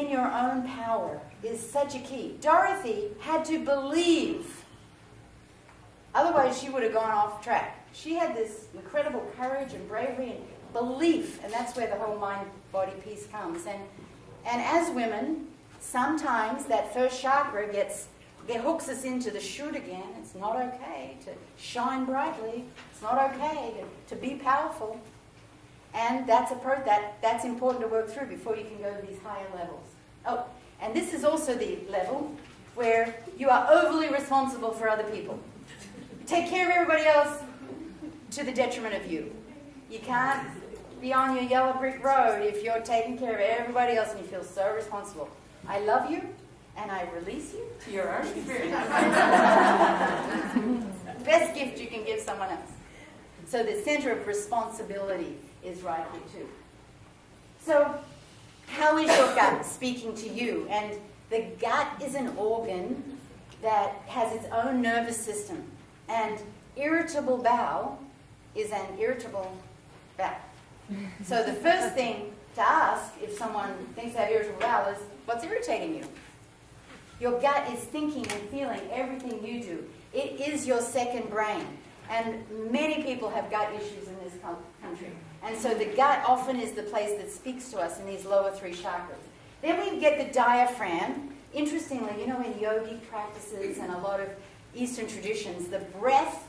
in your own power is such a key. Dorothy had to believe. Otherwise, she would have gone off track. She had this incredible courage and bravery and belief, and that's where the whole mind-body piece comes. And as women, sometimes that first chakra hooks us into the should again. It's not okay to shine brightly. It's not okay to be powerful. And that's important to work through before you can go to these higher levels. Oh, and this is also the level where you are overly responsible for other people. Take care of everybody else to the detriment of you. You can't be on your yellow brick road if you're taking care of everybody else and you feel so responsible. I love you, and I release you to your own experience. Best gift you can give someone else. So the center of responsibility is right here too. So how is your gut speaking to you? And the gut is an organ that has its own nervous system. And irritable bowel is an irritable bowel. So the first thing to ask if someone thinks they have irritable bowel is, what's irritating you? Your gut is thinking and feeling everything you do. It is your second brain. And many people have gut issues in this country. And so the gut often is the place that speaks to us in these lower three chakras. Then we get the diaphragm. Interestingly, in yogic practices and a lot of Eastern traditions, the breath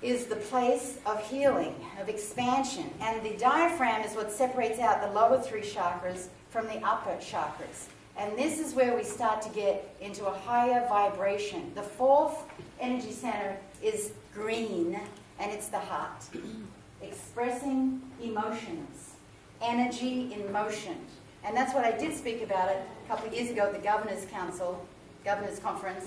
is the place of healing, of expansion. And the diaphragm is what separates out the lower three chakras from the upper chakras. And this is where we start to get into a higher vibration. The fourth energy center is green, and it's the heart. Expressing emotions, energy in motion. And that's what I did speak about it a couple of years ago at the Governor's Conference,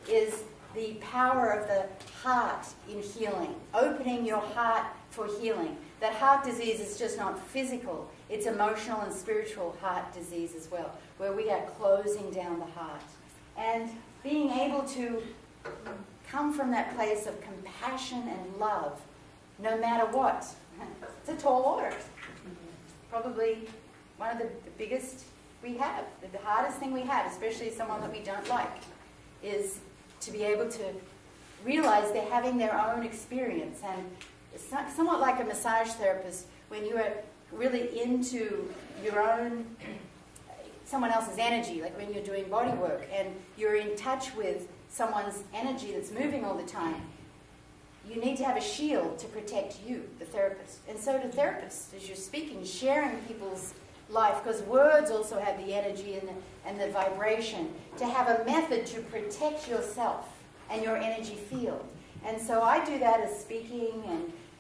is the power of the heart in healing, opening your heart for healing. That heart disease is just not physical, it's emotional and spiritual heart disease as well, where we are closing down the heart. And being able to come from that place of compassion and love, no matter what. It's a tall order. Probably one of the biggest we have, the hardest thing we have, especially someone that we don't like, is to be able to realize they're having their own experience. And it's somewhat like a massage therapist when you are really into your own, someone else's energy, like when you're doing body work and you're in touch with someone's energy that's moving all the time. You need to have a shield to protect you, the therapist. And so do therapists, as you're speaking, sharing people's life, because words also have the energy and the vibration, to have a method to protect yourself and your energy field. And so I do that as speaking,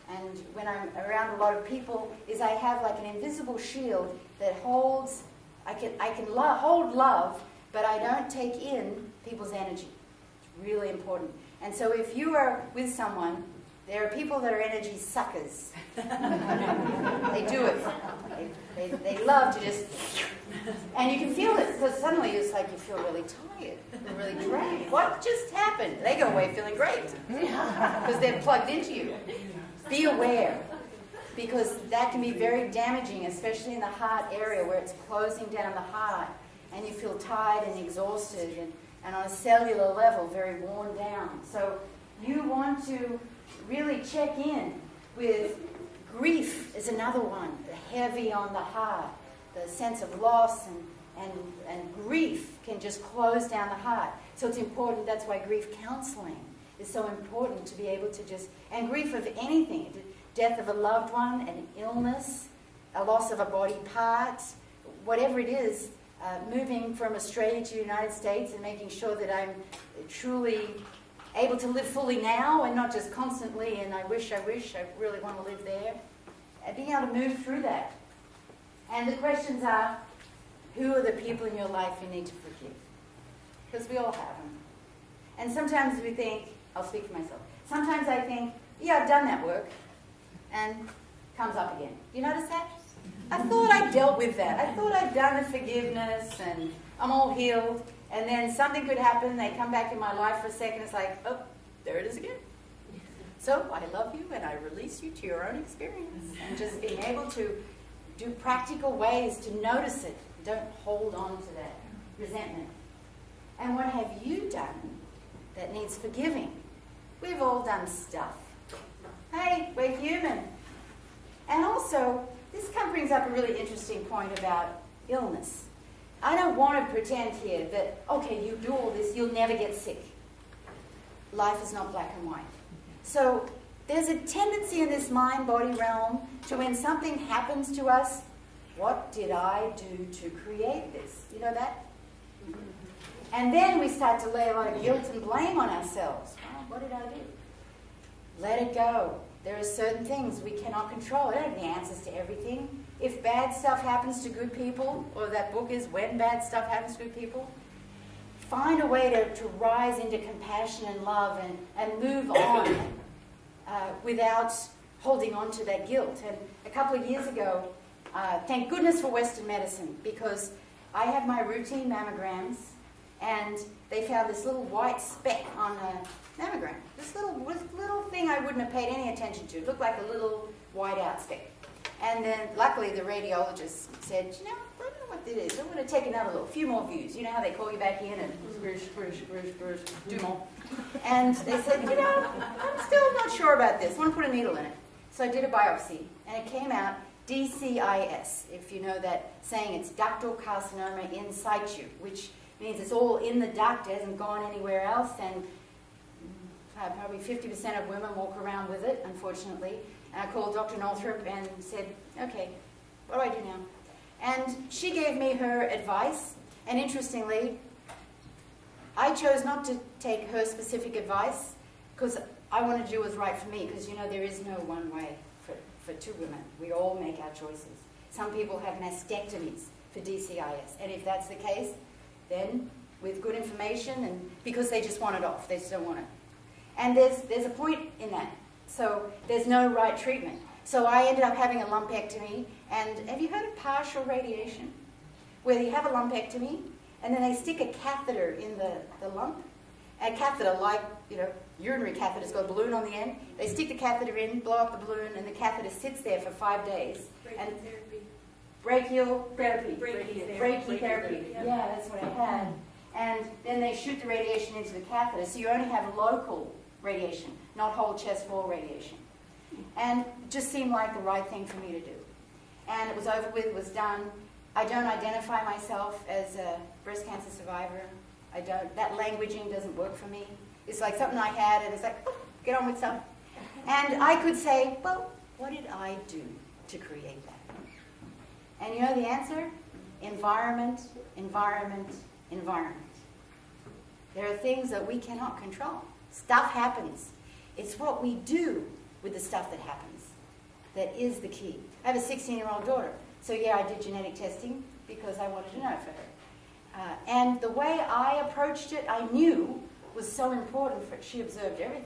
and when I'm around a lot of people, is I have like an invisible shield that holds, I can hold love, but I don't take in people's energy. It's really important. And so if you are with someone, there are people that are energy suckers. They do it. They love to just... And you can feel it, because suddenly it's like you feel really tired, really drained. What just happened? They go away feeling great, because they're plugged into you. Be aware, because that can be very damaging, especially in the heart area where it's closing down the heart, and you feel tired and exhausted, and on a cellular level, very worn down. So you want to really check in with grief is another one, heavy on the heart. The sense of loss and grief can just close down the heart. So it's important, that's why grief counseling is so important, to be able to just, and grief of anything, death of a loved one, an illness, a loss of a body part, whatever it is, moving from Australia to the United States and making sure that I'm truly able to live fully now and not just constantly, and I wish, I really want to live there. And being able to move through that. And the questions are, who are the people in your life you need to forgive? Because we all have them. And sometimes we think, I'll speak for myself, sometimes I think, yeah, I've done that work, and comes up again. Do you notice that? I thought I dealt with that. I thought I'd done the forgiveness, and I'm all healed. And then something could happen, they come back in my life for a second, it's like, oh, there it is again. So I love you, and I release you to your own experience. And just being able to do practical ways to notice it, Don't hold on to that resentment. And what have you done that needs forgiving? We've all done stuff. Hey, we're human. And also, this brings up a really interesting point about illness. I don't want to pretend here that, okay, you do all this, you'll never get sick. Life is not black and white. So there's a tendency in this mind-body realm to when something happens to us, what did I do to create this? You know that? And then we start to lay a lot of guilt and blame on ourselves. Oh, what did I do? Let it go. There are certain things we cannot control. I don't have the answers to everything. If bad stuff happens to good people, or that book is When Bad Stuff Happens to Good People, find a way to rise into compassion and love and move on without holding on to that guilt. And a couple of years ago, thank goodness for Western medicine, because I had my routine mammograms, and they found this little white speck on a mammogram. This little thing I wouldn't have paid any attention to. It looked like a little white-out speck. And then, luckily, the radiologist said, you know, I don't know what it is. I'm going to take another look, a few more views. You know how they call you back in and do more. And they said, you know, I'm still not sure about this. I want to put a needle in it. So I did a biopsy, and it came out DCIS, if you know that saying. It's ductal carcinoma in situ, which means it's all in the duct, it hasn't gone anywhere else, and probably 50% of women walk around with it, unfortunately. And I called Dr. Northrup and said, okay, what do I do now? And she gave me her advice, and interestingly, I chose not to take her specific advice because I wanted to do what was right for me, because you know there is no one way for two women. We all make our choices. Some people have mastectomies for DCIS, and if that's the case, then with good information, and because they just want it off, they just don't want it. And there's a point in that. So there's no right treatment. So I ended up having a lumpectomy, and have you heard of partial radiation? Where you have a lumpectomy, and then they stick a catheter in the lump. A catheter, like, you know, urinary catheters, got a balloon on the end. They stick the catheter in, blow up the balloon, and the catheter sits there for 5 days. Brachial therapy. Brachytherapy. Yeah, that's what I had. And then they shoot the radiation into the catheter, so you only have local radiation, not whole chest wall radiation. And it just seemed like the right thing for me to do. And it was over with, it was done. I don't identify myself as a breast cancer survivor. That languaging doesn't work for me. It's like something I had, and it's like, oh, get on with stuff. And I could say, well, what did I do to create that? And you know the answer? Environment, environment, environment. There are things that we cannot control. Stuff happens. It's what we do with the stuff that happens that is the key. I have a 16-year-old daughter. So yeah, I did genetic testing because I wanted to know for her. And the way I approached it, I knew was so important for it. She observed everything.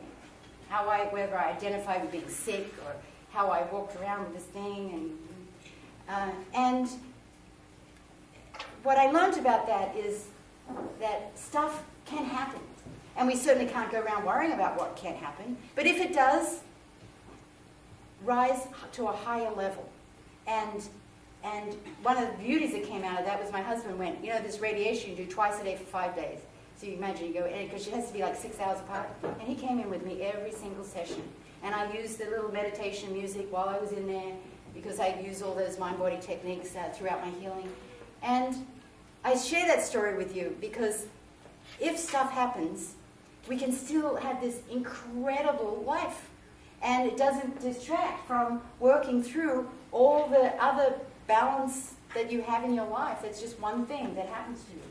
Whether I identified with being sick or how I walked around with this thing. And what I learned about that is that stuff can happen. And we certainly can't go around worrying about what can happen. But if it does, rise to a higher level. And one of the beauties that came out of that was my husband went, you know, this radiation you do twice a day for 5 days. So you imagine you go in, because it has to be like 6 hours apart. And he came in with me every single session. And I used the little meditation music while I was in there, because I use all those mind-body techniques throughout my healing. And I share that story with you because if stuff happens, we can still have this incredible life. And it doesn't distract from working through all the other balance that you have in your life. It's just one thing that happens to you.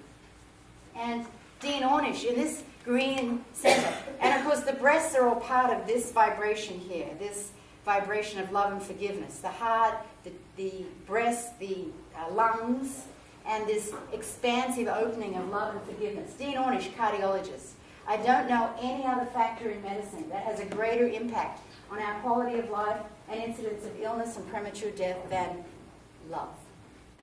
And Dean Ornish in this green center. And of course the breasts are all part of this vibration here, this vibration of love and forgiveness. The heart, the breast, the lungs, and this expansive opening of love and forgiveness. Dean Ornish, cardiologist. I don't know any other factor in medicine that has a greater impact on our quality of life and incidence of illness and premature death than love.